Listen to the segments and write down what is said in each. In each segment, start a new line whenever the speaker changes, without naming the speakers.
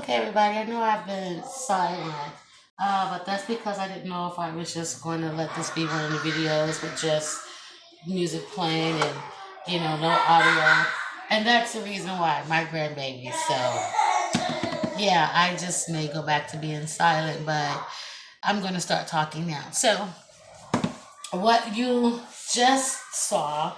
Okay, everybody, I know I've been silent, but that's because I didn't know if I was just going to let this be one of the videos with just music playing and, no audio. And that's the reason why, my grandbaby. So, yeah, I just may go back to being silent, but I'm going to start talking now. So, what you just saw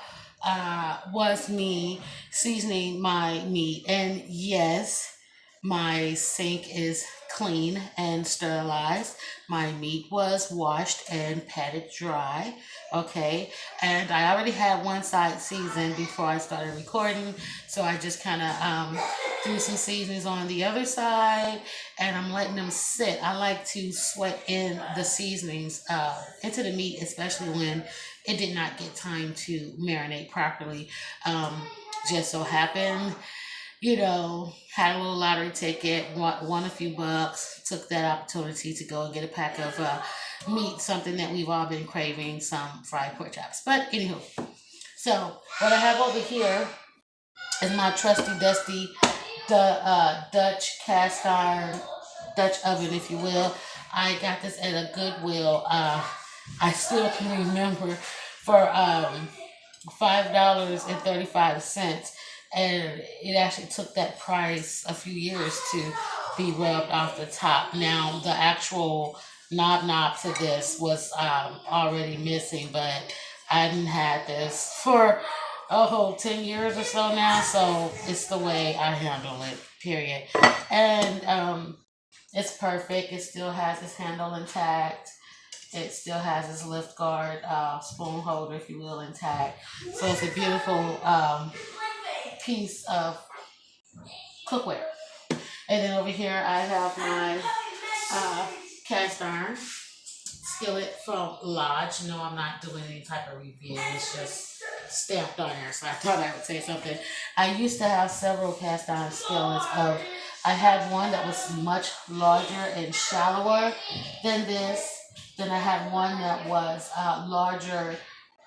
was me seasoning my meat. And yes, my sink is clean and sterilized. My meat was washed and patted dry. Okay. And I already had one side seasoned before I started recording. So I just kind of threw some seasonings on the other side and I'm letting them sit. I like to sweat in the seasonings into the meat, especially when it did not get time to marinate properly. Um, just so happened, had a little lottery ticket, won a few bucks, took that opportunity to go and get a pack of meat, something that we've all been craving, some fried pork chops. But anywho, so what I have over here is my trusty dusty Dutch cast iron, Dutch oven, if you will. I got this at a Goodwill. I still can remember for $5.35, and it actually took that price a few years to be rubbed off the top. Now the actual knob to this was already missing, but I hadn't had this for a whole 10 years or so now, so it's the way I handle it, period. And it's perfect. It still has its handle intact. It still has its lift guard, spoon holder, if you will, intact. So it's a beautiful piece of cookware. And then over here I have my uh, cast iron skillet from Lodge. No, I'm not doing any type of review. It's just stamped on there, so I thought I would say something. I used to have several cast iron skillets. I had one that was much larger and shallower than this. Then I had one that was larger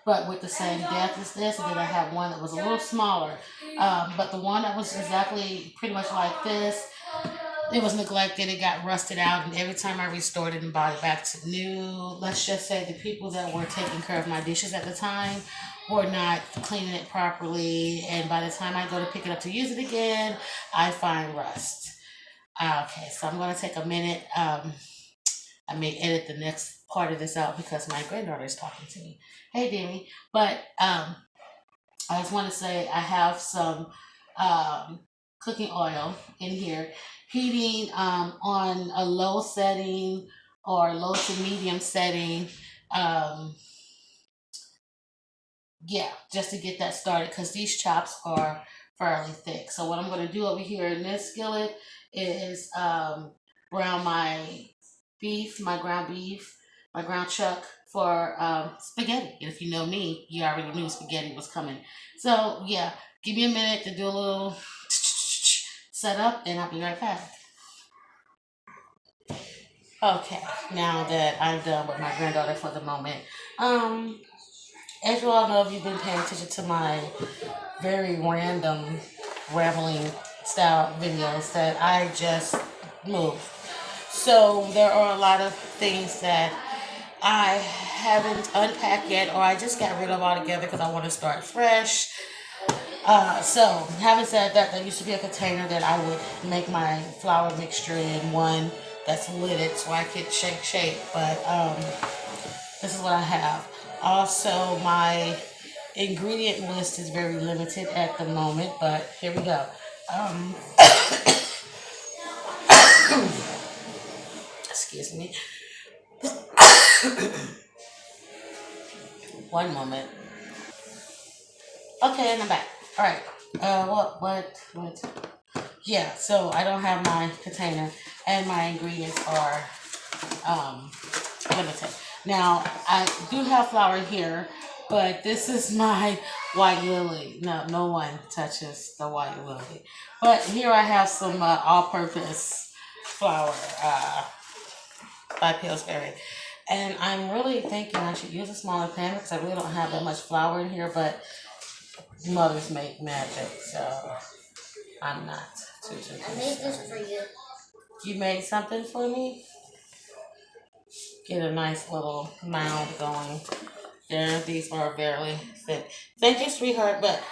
but with the same depth as this. And then I had one that was a little smaller. But the one that was exactly pretty much like this, it was neglected, it got rusted out, and every time I restored it and brought it back to new, let's just say the people that were taking care of my dishes at the time were not cleaning it properly, and by the time I go to pick it up to use it again, I find rust. Okay, so I'm going to take a minute. I may edit the next part of this out because my granddaughter is talking to me. Hey, Demi. But I just want to say I have some cooking oil in here, heating on a low setting or low to medium setting. Um, yeah, just to get that started because these chops are fairly thick. So what I'm going to do over here in this skillet is brown my ground beef, my ground chuck for spaghetti. And if you know me, you already knew spaghetti was coming. So yeah, give me a minute to do a little setup and I'll be right back. Okay, now that I'm done with my granddaughter for the moment. Um, as you all know, if you've been paying attention to my very random rambling style videos that I just moved. So there are a lot of things that I haven't unpacked yet, or I just got rid of altogether because I want to start fresh. So having said that, there used to be a container that I would make my flour mixture in, one that's lidded so I could shake. But this is what I have. Also, my ingredient list is very limited at the moment, but here we go. Um, excuse me. One moment. Okay, and I'm back. All right. What? Yeah. So I don't have my container, and my ingredients are um, limited. Now I do have flour here, but this is my white lily. No, no one touches the white lily. But here I have some all-purpose flour by Pillsbury. And I'm really thinking I should use a smaller pan because I really don't have that much flour in here, but mothers make magic, so I'm not too
I made this for you.
You made something for me? Get a nice little mound going. There, these are barely fit. Thank you, sweetheart, but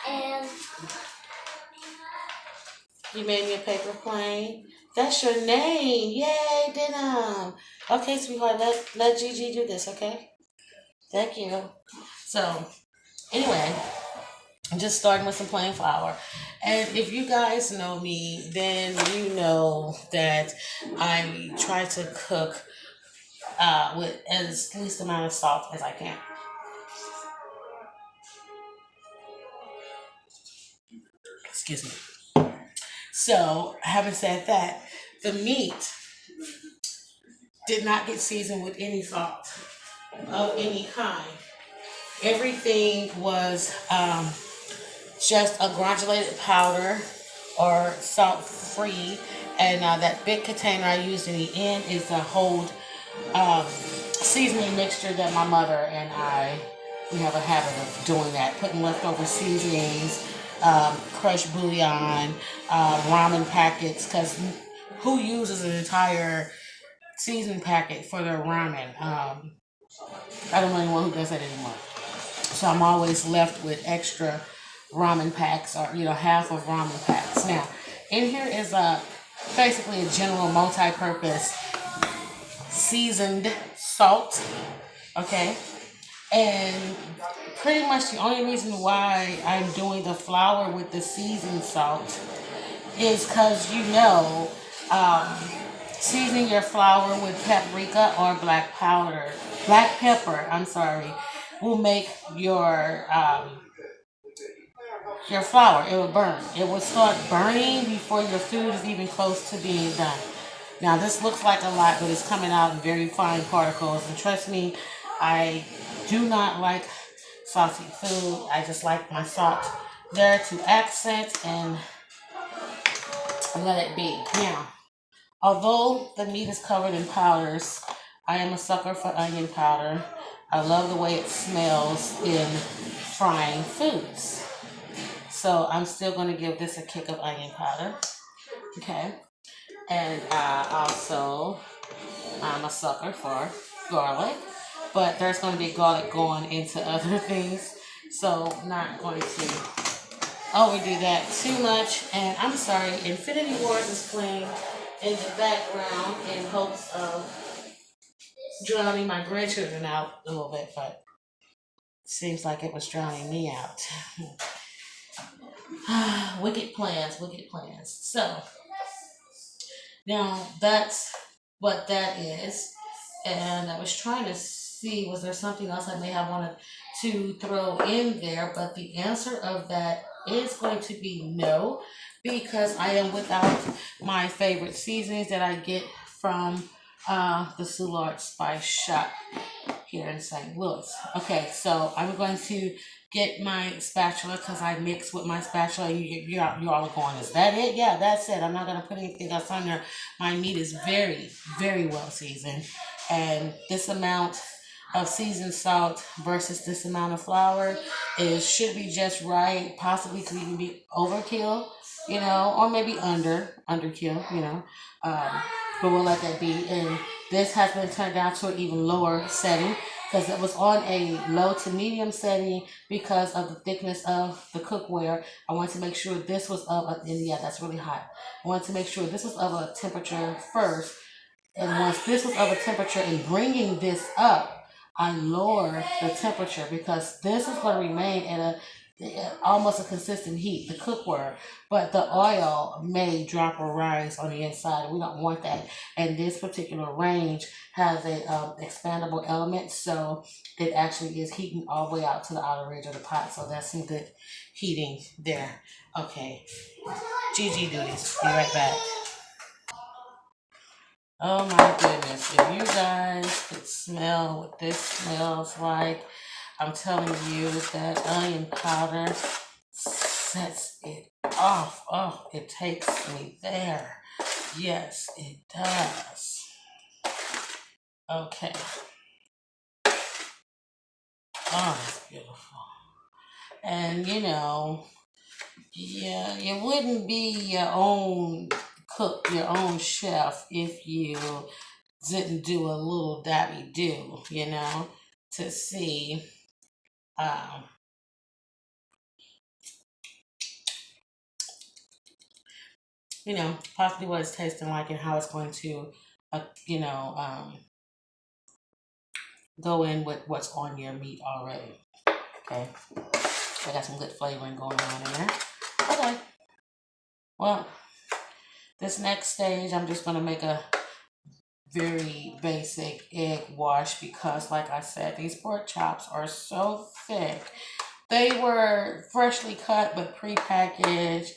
you made me a paper plane. That's your name. Yay, Denim. Okay, sweetheart, let Gigi do this, okay? Thank you. So, anyway, I'm just starting with some plain flour. And if you guys know me, then you know that I try to cook with as least amount of salt as I can. Excuse me. So, having said that, the meat did not get seasoned with any salt of any kind. Everything was just a granulated powder or salt free. And that big container I used in the end is to hold seasoning mixture that my mother and we have a habit of doing that, putting leftover seasonings, crushed bouillon, ramen packets, because who uses an entire seasoning packet for their ramen? I don't know anyone who does that anymore. So I'm always left with extra ramen packs or, half of ramen packs. Now, in here is basically a general multi-purpose seasoned salt, okay? And pretty much the only reason why I'm doing the flour with the seasoned salt is because um, seasoning your flour with paprika or black pepper, I'm sorry, will make your flour, it will burn. It will start burning before your food is even close to being done. Now this looks like a lot, but it's coming out in very fine particles. And trust me, I do not like salty food. I just like my salt there to accent and let it be. Now, although the meat is covered in powders, I am a sucker for onion powder. I love the way it smells in frying foods. So I'm still going to give this a kick of onion powder. Okay. And I'm a sucker for garlic. But there's going to be garlic going into other things. So not going to overdo that too much. And I'm sorry, Infinity Wars is playing in the background in hopes of drowning my grandchildren out a little bit. But seems like it was drowning me out. Wicked plans, wicked plans. So now that's what that is. And I was trying to see, was there something else I may have wanted to throw in there? But the answer of that is going to be no, because I am without my favorite seasonings that I get from the Soulard Spice Shop here in St. Louis. Okay, so I'm going to get my spatula because I mix with my spatula. You all are going, is that it? Yeah, that's it. I'm not going to put anything else on there. My meat is very, very well seasoned. And this amount of seasoned salt versus this amount of flour should be just right. Possibly could even be overkill, or maybe underkill, but we'll let that be. And this has been turned down to an even lower setting because it was on a low to medium setting because of the thickness of the cookware. I wanted to make sure this was that's really hot. I wanted to make sure this was of a temperature first. And once this was of a temperature and bringing this up, I lower the temperature because this is going to remain at almost a consistent heat, the cookware, but the oil may drop or rise on the inside, and we don't want that. And this particular range has a expandable element, so it actually is heating all the way out to the outer edge of the pot. So that's some good heating there. Okay, GG duties. Be right back. Oh my goodness, if you guys could smell what this smells like, I'm telling you that onion powder sets it off. Oh, it takes me there. Yes, it does. Okay. Oh, it's beautiful. And yeah, it wouldn't be your own cook your own chef if you didn't do a little dabby do, you know, to see, um, you know, possibly what it's tasting like and how it's going to, you know, go in with what's on your meat already. Okay, I got some good flavoring going on in there. Okay, well, this next stage, I'm just gonna make a very basic egg wash because, like I said, these pork chops are so thick. They were freshly cut but prepackaged.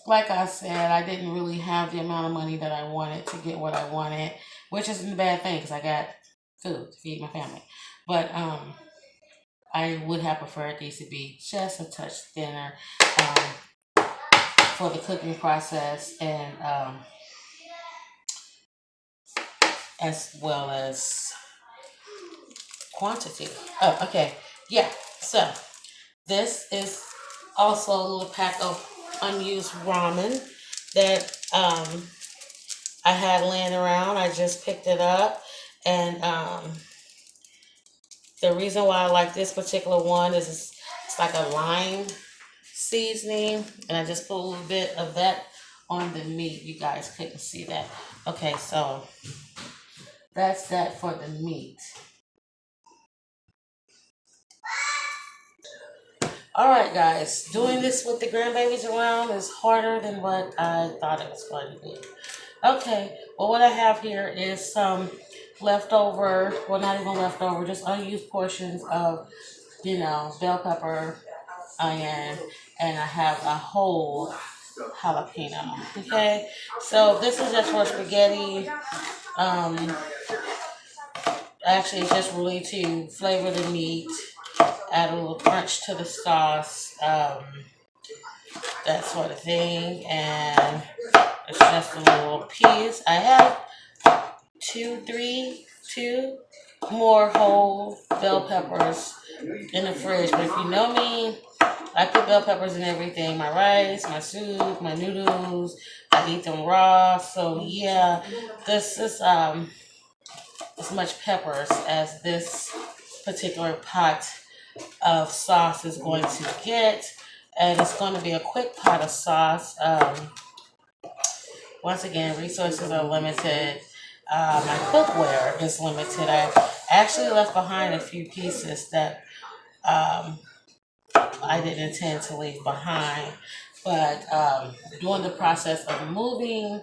Like I said, I didn't really have the amount of money that I wanted to get what I wanted, which isn't a bad thing because I got food to feed my family. But I would have preferred these to be just a touch thinner for the cooking process and as well as quantity. Oh, okay. Yeah. So this is also a little pack of unused ramen that I had laying around. I just picked it up. And the reason why I like this particular one is it's like a lime seasoning. And I just put a little bit of that on the meat. You guys couldn't see that. Okay, so that's that for the meat. All right, guys, doing this with the grandbabies around is harder than what I thought it was going to be. Okay, well, what I have here is some leftover, well, not even leftover, just unused portions of, you know, bell pepper, onion, and I have a whole jalapeno. Okay, so this is just for spaghetti. Actually, it's just really to flavor the meat, add a little crunch to the sauce, that sort of thing, and it's just a little piece. I have two more whole bell peppers in the fridge, but if you know me, I put bell peppers in everything, my rice, my soup, my noodles. I eat them raw, so yeah, this is as much peppers as this particular pot of sauce is going to get, and it's going to be a quick pot of sauce. Once again, resources are limited. My cookware is limited. I actually left behind a few pieces that I didn't intend to leave behind, but during the process of moving,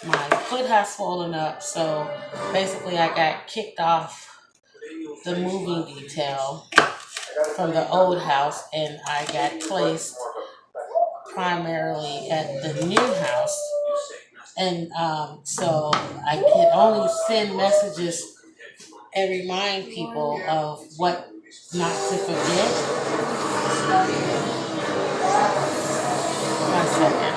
my foot has swollen up, so basically I got kicked off the moving detail from the old house and I got placed primarily at the new house. And so I can only send messages and remind people of what not to forget. One second.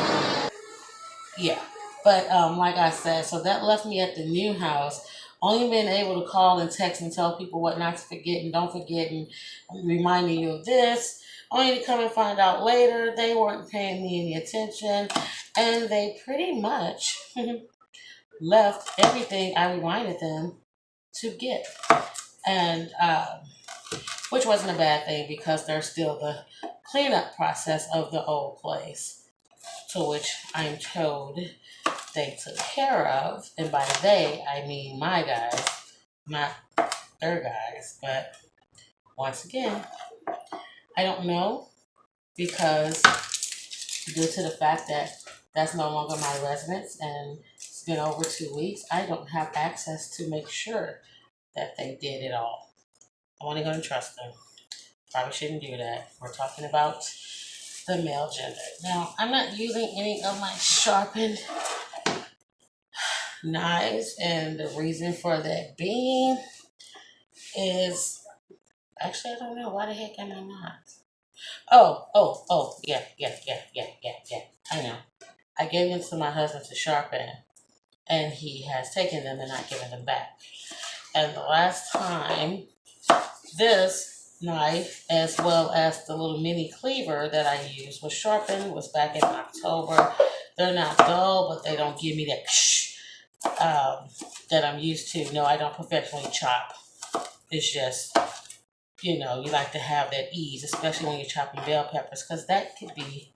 Yeah. But like I said, so that left me at the new house, only being able to call and text and tell people what not to forget and don't forget and reminding you of this, only to come and find out later they weren't paying me any attention and they pretty much left everything I reminded them to get. And which wasn't a bad thing because there's still the cleanup process of the old place, to which I'm told they took care of. And by they, I mean my guys, not their guys. But once again, I don't know because due to the fact that that's no longer my residence and it's been over 2 weeks, I don't have access to make sure that they did it all. I'm only going to trust them. Probably shouldn't do that. We're talking about the male gender. Now, I'm not using any of my sharpened knives, and the reason for that being is actually I don't know why the heck am I not. Yeah. I know. I gave them to my husband to sharpen, and he has taken them and not given them back. And the last time this knife, as well as the little mini cleaver that I used, was sharpened was back in October They're not dull, but they don't give me that that I'm used to. No, I don't professionally chop. It's just, you know, you like to have that ease, especially when you're chopping bell peppers, because that could be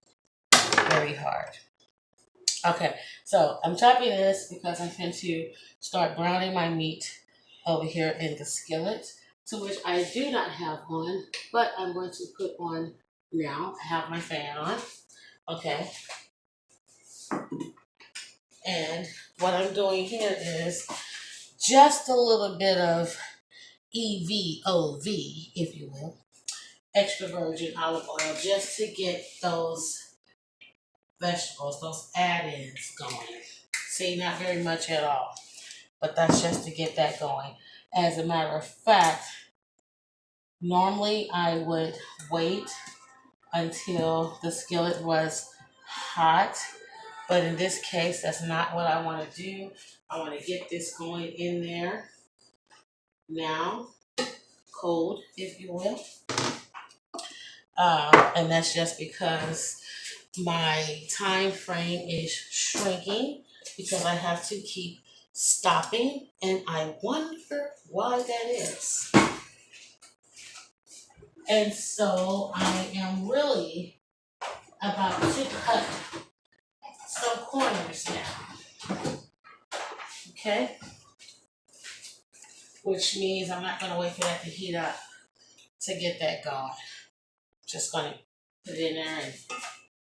very hard. Okay, so I'm chopping this because I'm going to start browning my meat over here in the skillet, to which I do not have on, but I'm going to put on now. I have my fan on. Okay, and what I'm doing here is just a little bit of EVOV, if you will, extra virgin olive oil, just to get those vegetables, those add-ins going. See, not very much at all, but that's just to get that going. As a matter of fact, normally I would wait until the skillet was hot, but in this case, that's not what I want to do. I want to get this going in there now, cold, if you will. And that's just because my time frame is shrinking because I have to keep stopping, and I wonder why that is. And so I am really about to cut some corners now. Okay? Which means I'm not going to wait for that to heat up to get that going. Just going to put it in there and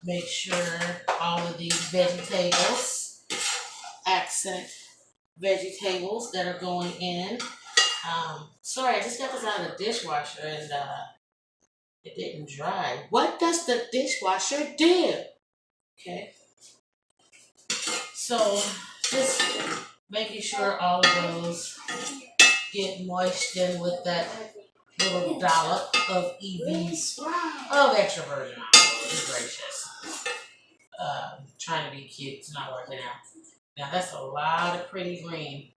make sure all of these vegetables, accent vegetables that are going in. Sorry, I just got this out of the dishwasher and it didn't dry. What does the dishwasher do? Okay. So just making sure all of those get moist in with that little dollop of EVs of extra virgin olive oil. It's gracious. Trying to be cute. It's not working out. Now that's a lot of pretty green.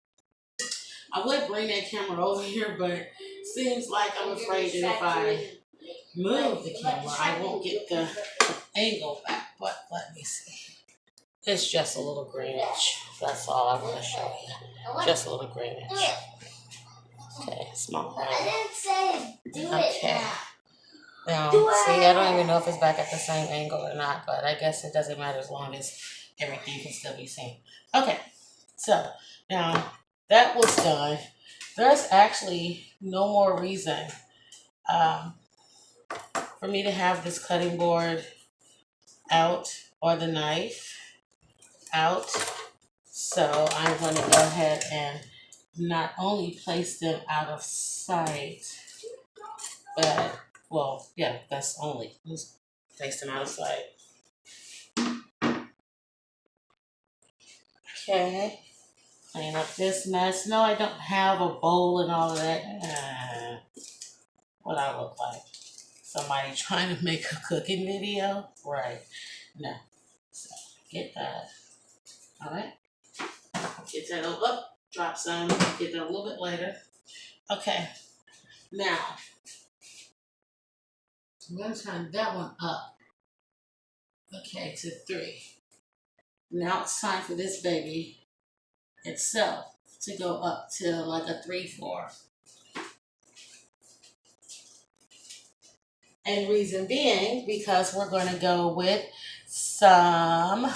I would bring that camera over here, but seems like I'm afraid that if I move the camera, I won't get the angle back. But let me see. It's just a little greenish. That's all I want to show you. Just a little greenish. Okay, small. Okay. Now, see, I don't even know if it's back at the same angle or not, but I guess it doesn't matter as long as everything can still be seen. Okay, so now that was done. There's actually no more reason for me to have this cutting board out or the knife out. So I'm going to go ahead and not only place them out of sight, but, well, yeah, that's only. Just place them out of sight. Okay. Clean up this mess. No, I don't have a bowl and all of that. What I look like. Somebody trying to make a cooking video? Right. No. So, get that. Alright. Get that up. Drop some. Get that a little bit later. Okay. Now, I'm going to turn that one up. Okay, to 3. Now it's time for this baby itself to go up to like a 3-4. And reason being, because we're going to go with some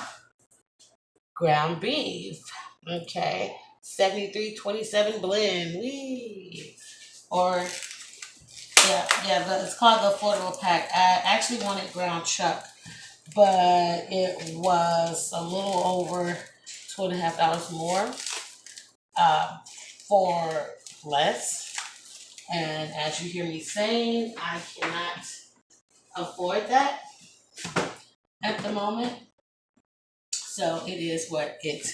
ground beef. Okay. 7327 blend. Wee. Or, but it's called the affordable pack. I actually wanted ground chuck, but it was a little over $2.50 more for less. And as you hear me saying, I cannot afford that at the moment. So it is what it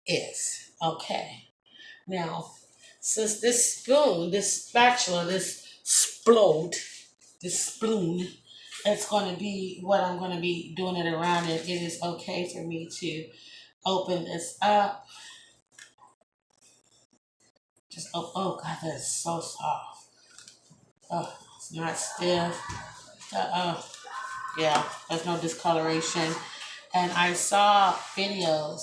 is. Okay. Now, since this spoon, this spatula, this spoon, it's going to be what I'm going to be doing it around it. It is okay for me to open this up. Just, oh God, that is so soft. Oh, it's not stiff. Yeah, there's no discoloration. And I saw videos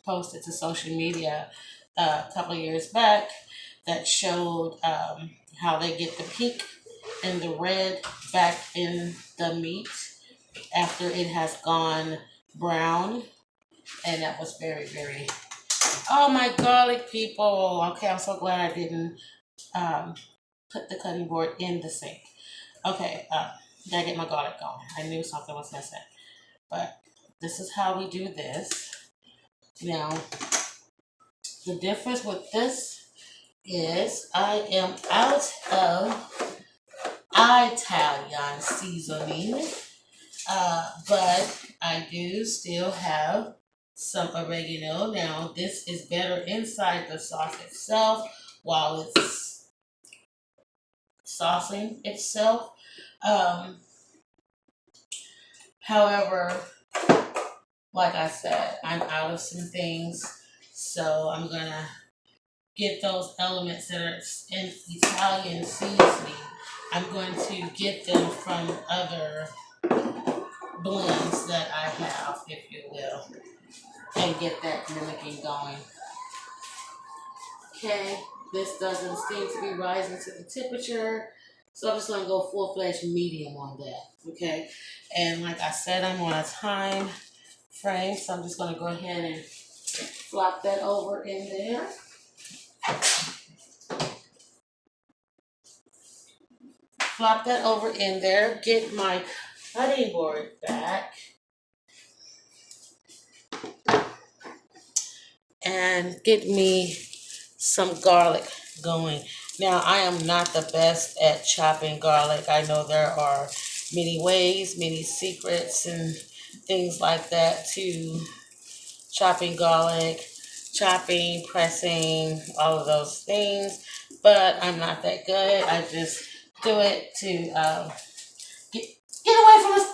posted to social media a couple of years back that showed how they get the pink and the red back in the meat after it has gone brown. And that was very, very. Oh, my garlic people. Okay, I'm so glad I didn't um, put the cutting board in the sink. Okay, gotta get my garlic going. I knew something was missing. But this is how we do this. Now, the difference with this is I am out of Italian seasoning, but I do still have some oregano. Now, this is better inside the sauce itself while it's saucing itself. Um, However, like I said, I'm out of some things, so I'm gonna get those elements that are in Italian seasoning. I'm going to get them from other blends that I have, if you will, and get that mimicking going. Okay, this doesn't seem to be rising to the temperature, so I'm just gonna go full-fledged medium on that. Okay, and like I said, I'm on a time frame, so I'm just gonna go ahead and flop that over in there. Flop that over in there. Get my cutting board back. And get me some garlic going. Now, I am not the best at chopping garlic. I know there are many ways, many secrets, and things like that to chopping garlic, chopping, pressing, all of those things. But I'm not that good. I just do it to get away from us.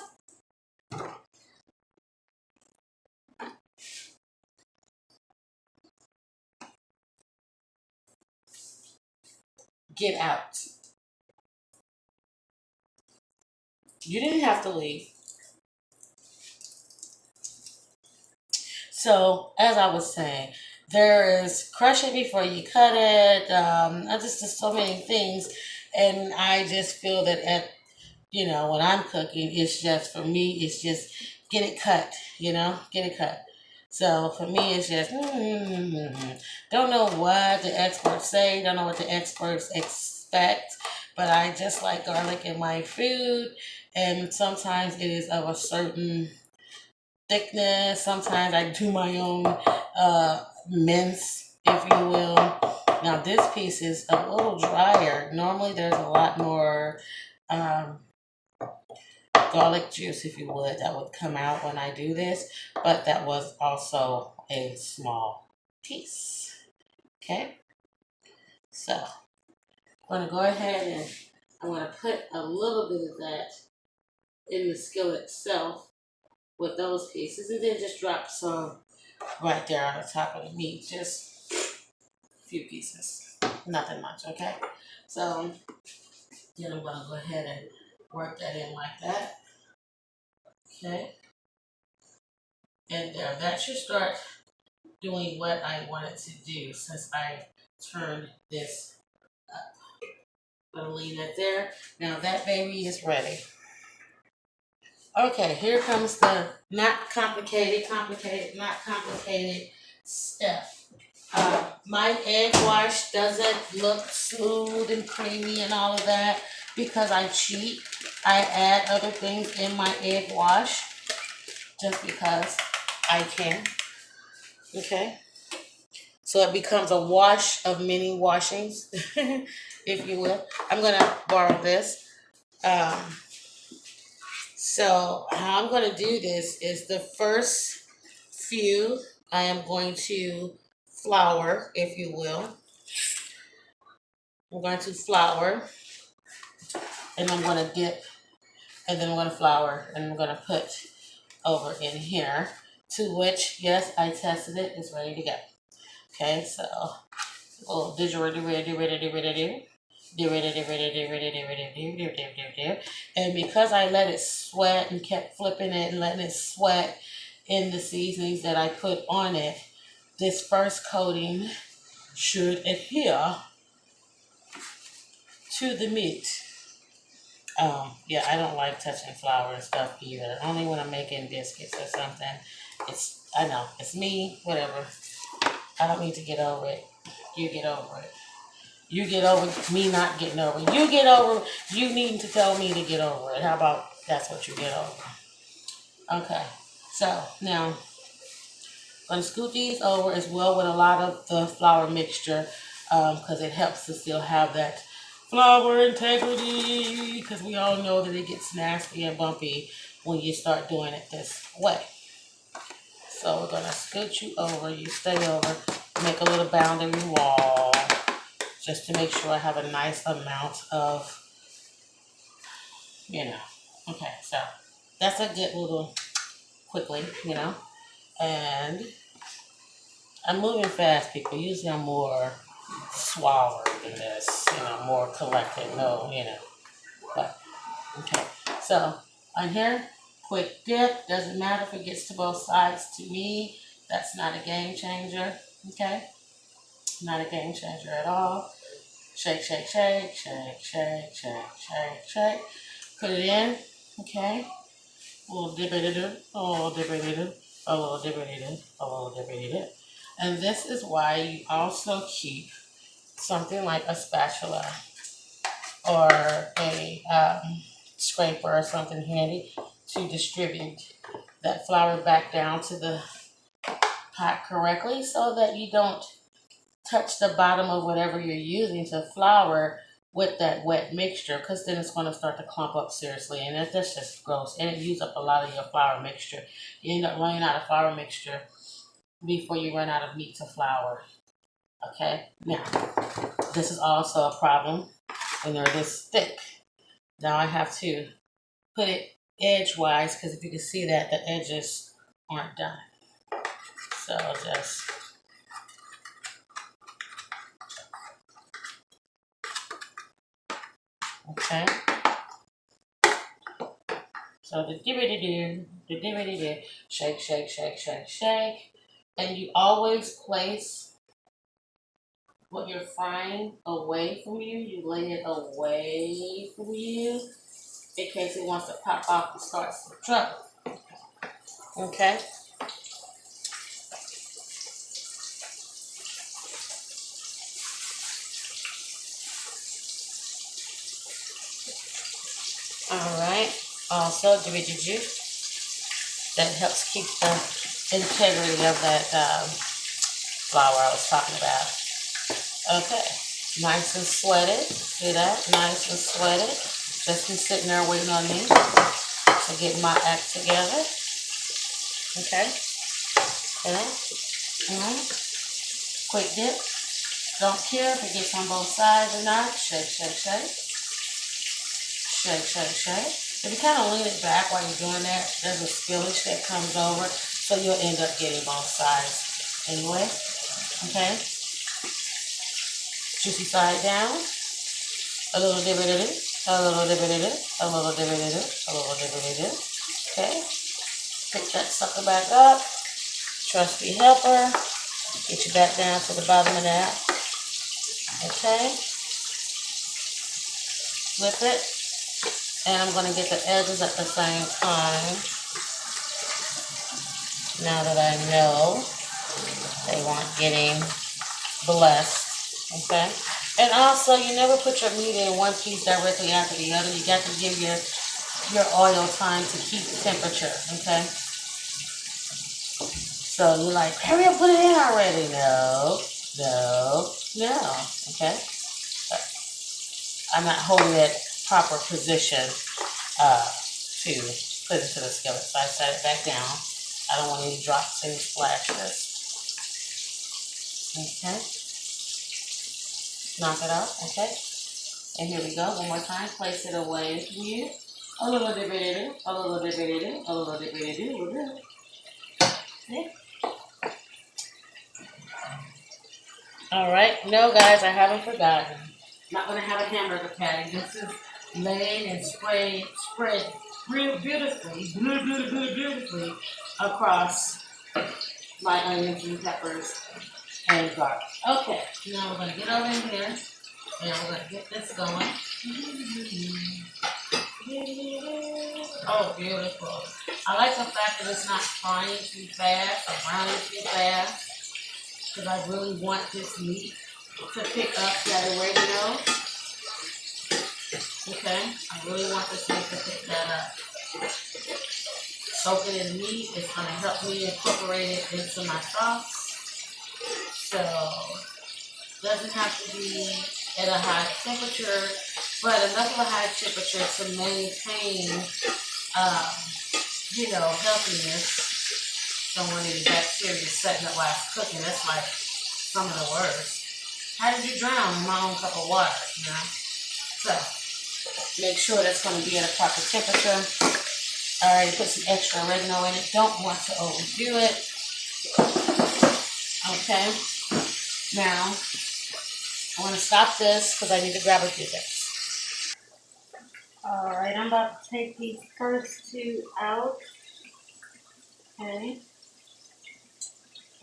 Get out. You didn't have to leave. So, as I was saying, there is crush it before you cut it. I just so many things, and I just feel that when I'm cooking, it's just for me. It's just get it cut. Get it cut. So for me, it's just don't know what the experts say. Don't know what the experts expect. But I just like garlic in my food, and sometimes it is of a certain thickness. Sometimes I do my own mince, if you will. Now this piece is a little drier. Normally there's a lot more um, garlic juice, if you would, that would come out when I do this. But that was also a small piece. Okay, so I'm going to go ahead and I'm going to put a little bit of that in the skillet itself with those pieces, and then just drop some right there on the top of the meat, just a few pieces, nothing much, okay? So then I'm gonna go ahead and work that in like that, okay? And there, that should start doing what I wanted to do since I turned this up. I'm gonna leave that there. Now that baby is ready. Okay, here comes the not complicated, not complicated step. My egg wash doesn't look smooth and creamy and all of that because I cheat. I add other things in my egg wash just because I can. Okay? So it becomes a wash of many washings, if you will. I'm going to borrow this. Um, so how I'm going to do this is the first few I am going to flour, if you will. I'm going to flour, and I'm going to dip, and then I'm going to flour, and I'm going to put over in here, to which, yes, I tested it. It's ready to go. Okay, so, oh, did you ready, ready, ready, ready, and because I let it sweat and kept flipping it and letting it sweat, in the seasonings that I put on it, this first coating should adhere to the meat. Yeah, I don't like touching flour and stuff either. Only when I'm making biscuits or something. I know, it's me, whatever. I don't need to get over it. You get over it. You get over me not getting over it. You get over you needing to tell me to get over it. How about that's what you get over? Okay, so now I'm going to scoot these over as well with a lot of the flour mixture because it helps to still have that flour integrity, because we all know that it gets nasty and bumpy when you start doing it this way. So we're going to scoot you over, you stay over, make a little boundary wall just to make sure I have a nice amount of, Okay, so that's a good little quickly, and I'm moving fast, people. Usually I'm more suave than this, more collected. No, but okay. So on here, quick dip. Doesn't matter if it gets to both sides. To me, that's not a game changer. Okay, not a game changer at all. Shake, shake, shake, shake, shake, shake, shake, shake. Put it in. Okay. A little dippity-doo, a little dippity-doo, a little dippity-doo, a little dippity-doo. And this is why you also keep something like a spatula or a scraper or something handy to distribute that flour back down to the pot correctly so that you don't touch the bottom of whatever you're using to flour with that wet mixture, because then it's going to start to clump up seriously, and that's just gross, and it uses up a lot of your flour mixture. You end up running out of flour mixture before you run out of meat to flour. Okay, now this is also a problem when they're this thick. Now I have to put it edgewise, because if you can see that the edges aren't done. So just okay. So the dibbity-doo, shake, shake, shake, shake, shake. And you always place what you're frying away from you. You lay it away from you in case it wants to pop off and start some trouble. Okay? Alright. Also, dibbity-doo. That helps keep the integrity of that flour I was talking about. Okay, nice and sweated. See that? Nice and sweated. Just been sitting there waiting on me to get my act together. Okay. Quick dip. Don't care if it gets on both sides or not. Shake, shake, shake. Shake, shake, shake. If you kind of lean it back while you're doing that, there's a spillage that comes over, so you'll end up getting both sides anyway. Okay. Juicy side down. A little dibbity-doo, a little dibbity-doo, a little dibbity-doo, a little dibbity-doo. Okay. Pick that sucker back up. Trusty helper. Get you back down to the bottom of that. Okay. Flip it. And I'm going to get the edges at the same time. Now that I know they weren't getting blessed. Okay. And also, you never put your meat in one piece directly after the other. You got to give your oil time to keep temperature. Okay. So you're like, hurry up, put it in already. No. Okay. But I'm not holding that proper position to put it into the skillet. So I set it back down. I don't want any drops, any splashes. Okay. Knock it out. Okay. And here we go. One more time. Place it away from you. A little dibbity-doo, a little dibbity-doo, a little dibbity-doo. We're good. Okay. Alright. No, guys, I haven't forgotten. Not going to have a hamburger patty. This is laid and spread real beautifully across my onions and peppers and garlic. Okay, now we're gonna get over in here and we're gonna get this going. Oh, beautiful. I like the fact that it's not frying too fast or browning too fast because I really want this meat to pick up that oregano. Okay, I really want this meat to pick that up. Soaking in meat is going to help me incorporate it into my sauce. So, doesn't have to be at a high temperature, but enough of a high temperature to maintain, healthiness. Don't want any bacteria setting up while it's cooking. That's like some of the worst. How did you drown in my own cup of water, So, make sure that's going to be at a proper temperature. I already put some extra oregano in it. Don't want to overdo it. Okay. Now, I want to stop this because I need to grab a few things. Alright, I'm about to take these first two out. Okay.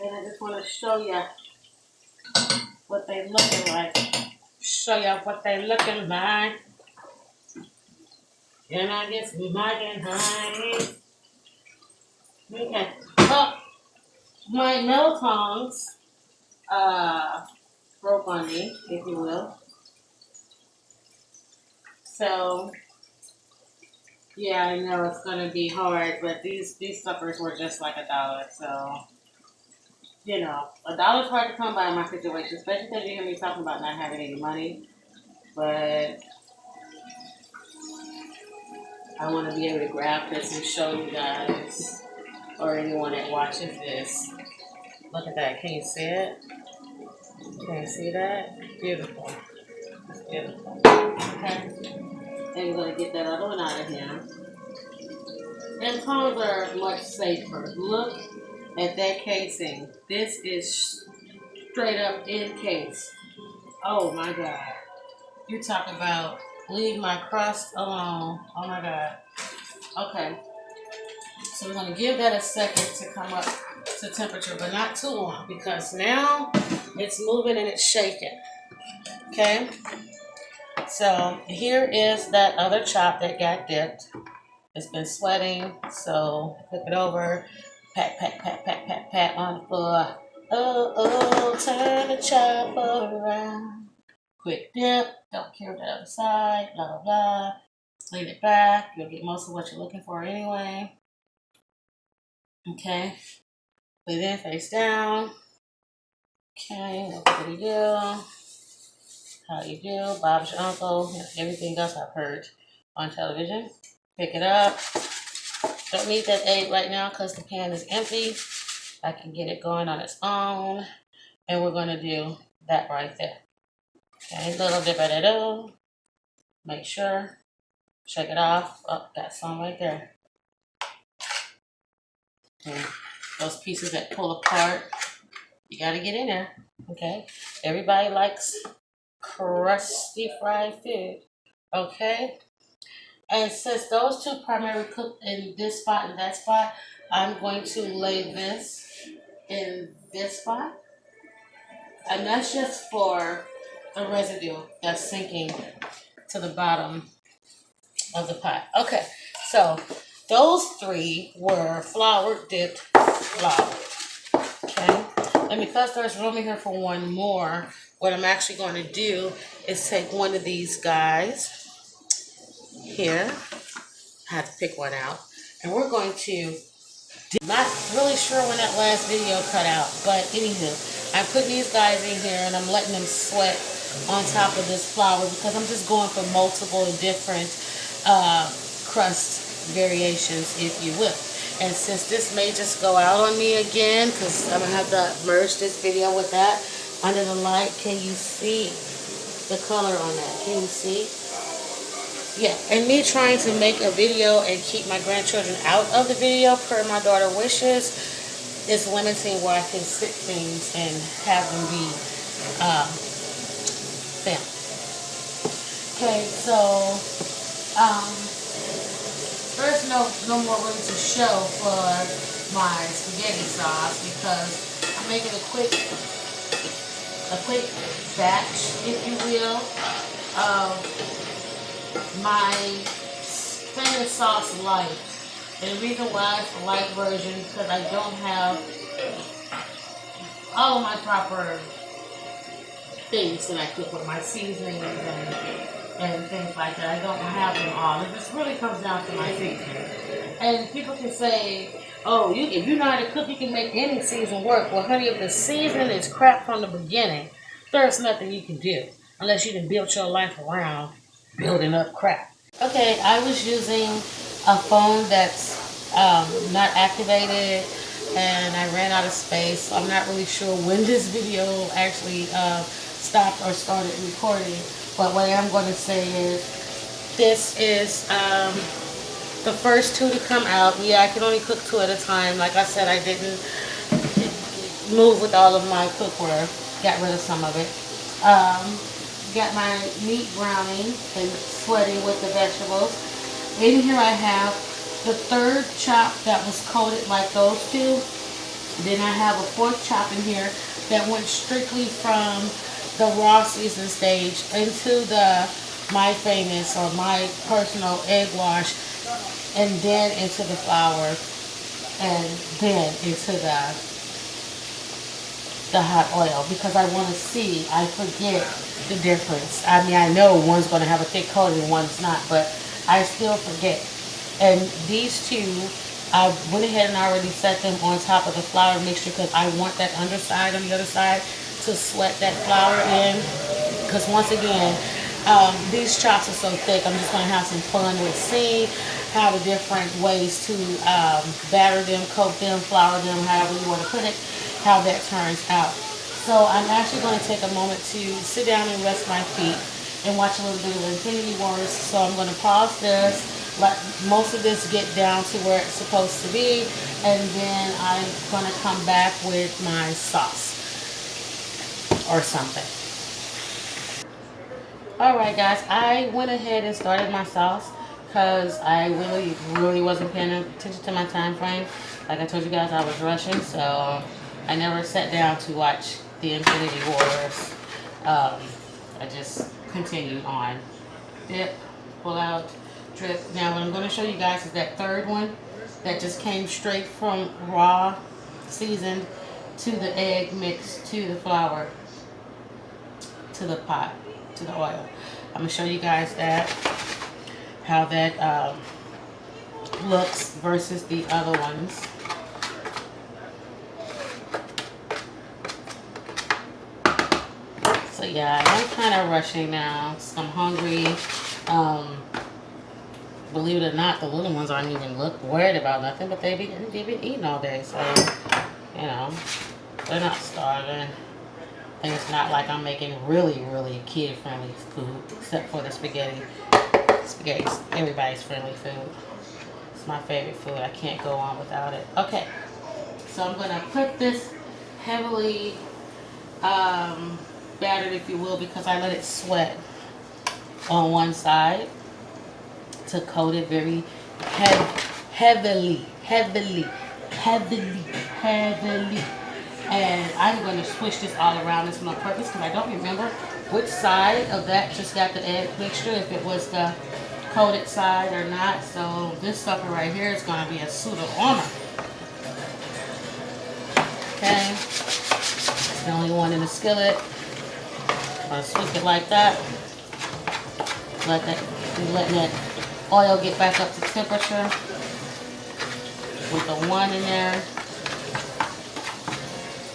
And I just want to show you what they're looking like. Show you what they're looking like. And I guess we might get high. Okay. Oh, my metal tongs broke on me, if you will. So, yeah, I know it's going to be hard, but these suckers were just like $1. So, $1's hard to come by in my situation, especially because you hear me talking about not having any money. But I want to be able to grab this and show you guys, or anyone that watches this. Look at that. Can you see it? Can you see that? Beautiful. It's beautiful. Okay. And we're going to get that other one out of here. And tongs are much safer. Look at that casing. This is straight up encased. Oh my God. You talk about leave my crust alone. Oh my God. Okay. So we're going to give that a second to come up to temperature, but not too long because now it's moving and it's shaking. Okay. So here is that other chop that got dipped. It's been sweating, so flip it over, pat on the floor. Oh, turn the chopper around. Quick dip, don't care the other side, blah, blah, blah. Lean it back, you'll get most of what you're looking for anyway. Okay, lay it in face down. Okay, what do you do? How you do? Bob's your uncle, everything else I've heard on television. Pick it up. Don't need that egg right now because the pan is empty. I can get it going on its own. And we're going to do that right there. Okay, little dip at it. Make sure. Shake it off. Oh, got some right there. Okay. Those pieces that pull apart, you got to get in there. Okay. Everybody likes crusty fried food. Okay. And since those two primarily cooked in this spot and that spot, I'm going to lay this in this spot. And that's just for the residue that's sinking to the bottom of the pot. Okay, so those three were flour dipped flour. Okay, and because there's room in here for one more, what I'm actually going to do is take one of these guys here. I have to pick one out, and we're going to. Not really sure when that last video cut out, but anywho, I'm putting these guys in here and I'm letting them sweat on top of this flour because I'm just going for multiple different crust variations, if you will. And since this may just go out on me again, because I'm going to have to merge this video with that under the light, can you see the color on that? Can you see? Yeah, and me trying to make a video and keep my grandchildren out of the video per my daughter wishes is limiting where I can stick things and have them be filmed. Okay, so there's no more room to show for my spaghetti sauce because I'm making a quick batch, if you will, of my famous sauce light. And the reason why it's the light version because I don't have all of my proper things that I cook with my seasonings and things like that. I don't have them all. It just really comes down to my seasoning. And people can say, oh, if you know how to cook, you can make any season work. Well, honey, if the seasoning is crap from the beginning, there's nothing you can do unless you can build your life around building up crap. Okay, I was using a phone that's not activated and I ran out of space. So I'm not really sure when this video actually stopped or started recording. But what I'm going to say is this is the first two to come out. Yeah, I can only cook two at a time. Like I said, I didn't move with all of my cookware. Got rid of some of it. Got my meat browning and sweating with the vegetables. In here I have the third chop that was coated like those two. Then I have a fourth chop in here that went strictly from the raw season stage into the my famous or my personal egg wash, and then into the flour, and then into the hot oil, because I want to see. I forget the difference. I mean, I know one's going to have a thick coating and one's not, but I still forget. And these two, I went ahead and already set them on top of the flour mixture because I want that underside on the other side to sweat that flour in. Because once again, these chops are so thick, I'm just going to have some fun with seeing how the different ways to batter them, coat them, flour them, however you want to put it, how that turns out. So I'm actually going to take a moment to sit down and rest my feet and watch a little bit of Infinity Wars. So I'm going to pause this, let most of this get down to where it's supposed to be, and then I'm going to come back with my sauce or something. Alright guys, I went ahead and started my sauce because I really wasn't paying attention to my time frame. Like I told you guys, I was rushing, so I never sat down to watch the Infinity Wars. I just continued on. Dip, pull out, drip. Now what I'm going to show you guys is that third one that just came straight from raw, seasoned, to the egg mix, to the flour, to the pot, to the oil. I'm going to show you guys that, how that looks versus the other ones. So yeah, I'm kind of rushing now. So I'm hungry. Believe it or not, the little ones aren't even worried about nothing, but they've been eating all day, so you know, they're not starving. And it's not like I'm making really kid-friendly food, except for the spaghetti. Spaghetti's everybody's friendly food. It's my favorite food. I can't go on without it. Okay, so I'm gonna put this heavily battered, if you will, because I let it sweat on one side to coat it very heavily. And I'm going to switch this all around this one on purpose because I don't remember which side of that just got the egg mixture, if it was the coated side or not. So this sucker right here is going to be a suit of armor. Okay, it's the only one in the skillet. I'm going to sweep it like that. Letting that oil get back up to temperature with the one in there.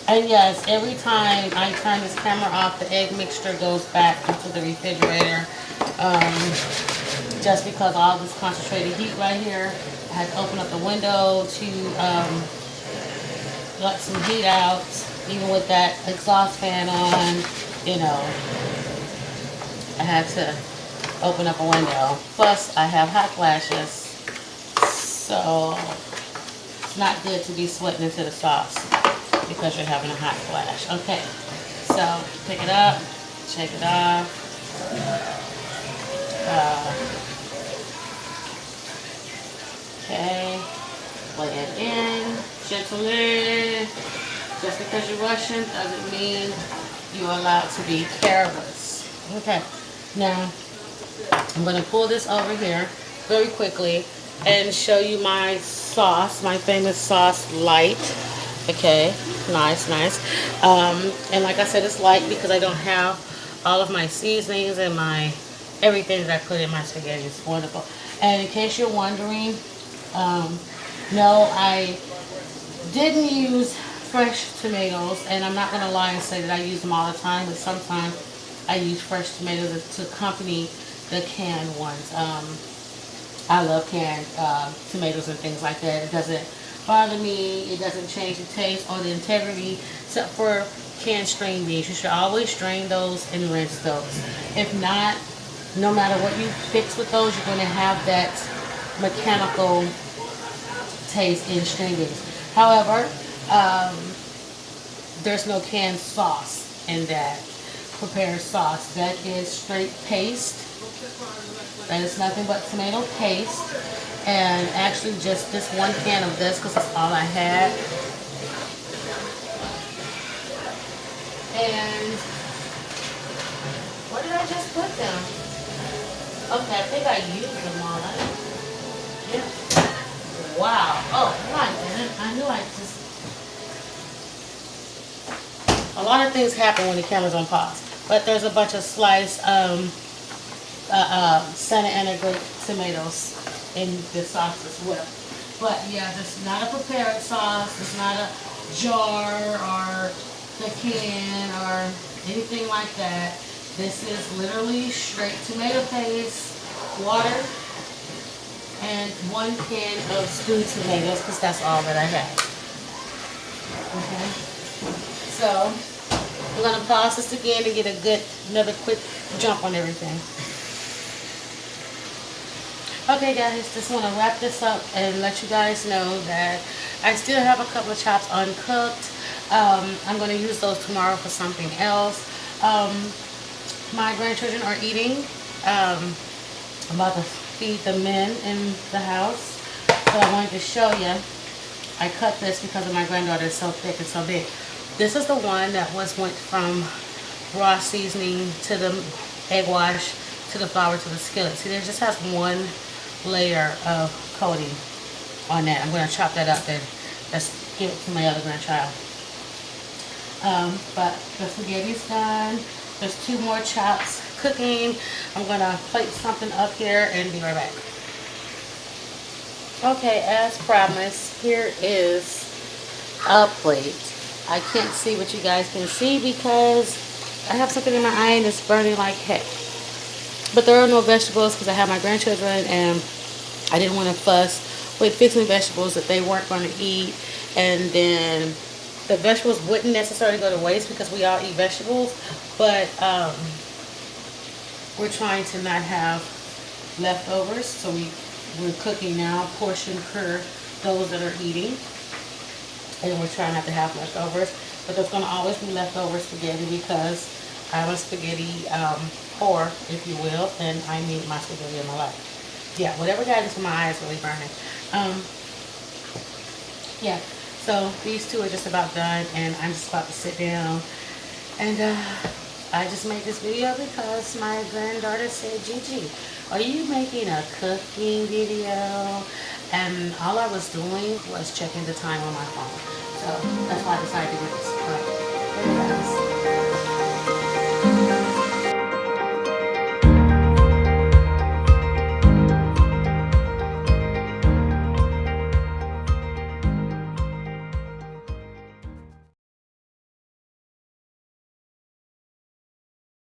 And yes, every time I turn this camera off, the egg mixture goes back into the refrigerator. Just because all this concentrated heat right here, I had to open up the window to let some heat out. Even with that exhaust fan on, you know, I had to open up a window. Plus, I have hot flashes, so it's not good to be sweating into the sauce because you're having a hot flash. Okay, so pick it up, shake it off. Okay, lay it in gently. Just because you're rushing doesn't mean you're allowed to be careless. Okay, now I'm going to pull this over here very quickly and show you my sauce, my famous sauce light. Okay, nice. And like I said, it's light because I don't have all of my seasonings and my everything that I put in my spaghetti. It's wonderful. And in case you're wondering, no, I didn't use fresh tomatoes, and I'm not going to lie and say that I use them all the time, but sometimes I use fresh tomatoes to accompany the canned ones. I love canned tomatoes and things like that. It doesn't bother me. It doesn't change the taste or the integrity, except for canned string beans. You should always strain those and rinse those. If not, no matter what you fix with those, you're going to have that mechanical taste in string beans. However, there's no canned sauce in that prepared sauce. That is straight paste. That is nothing but tomato paste. And actually just this one can of this because that's all I had. And where did I just put them? Okay, I think I used them all. Yeah. Wow. Oh, my goodness. I knew I just... A lot of things happen when the camera's on pause. But there's a bunch of sliced Santa Ana grape tomatoes in the sauce as well. But yeah, this is not a prepared sauce. It's not a jar or a can or anything like that. This is literally straight tomato paste, water, and 1 can of stewed tomatoes because that's all that I have. Okay. So we're gonna pause this again and get another quick jump on everything. Okay guys, just want to wrap this up and let you guys know that I still have a couple of chops uncooked. I'm going to use those tomorrow for something else. My grandchildren are eating. I'm about to feed the men in the house. So I wanted to show you. I cut this because of my granddaughter is so thick and so big. This is the one that went from raw seasoning to the egg wash to the flour to the skillet. See, there just has one layer of coating on that. I'm going to chop that up and let's give it to my other grandchild. But the spaghetti's done. There's 2 more chops cooking. I'm going to plate something up here and be right back. Okay, as promised, here is a plate. I can't see what you guys can see because I have something in my eye and it's burning like heck. But there are no vegetables because I have my grandchildren and I didn't want to fuss with fixing vegetables that they weren't going to eat. And then the vegetables wouldn't necessarily go to waste because we all eat vegetables. But we're trying to not have leftovers. So we're cooking now, portion per those that are eating. And we're trying not to have leftovers. But there's going to always be leftover spaghetti because I'm a spaghetti whore, if you will, and I need my spaghetti in my life. Yeah, whatever got into my eye is really burning. Yeah, so these 2 are just about done, and I'm just about to sit down. And I just made this video because my granddaughter said, Gigi, are you making a cooking video? And all I was doing was checking the time on my phone. So that's why I decided to do this. But there you guys.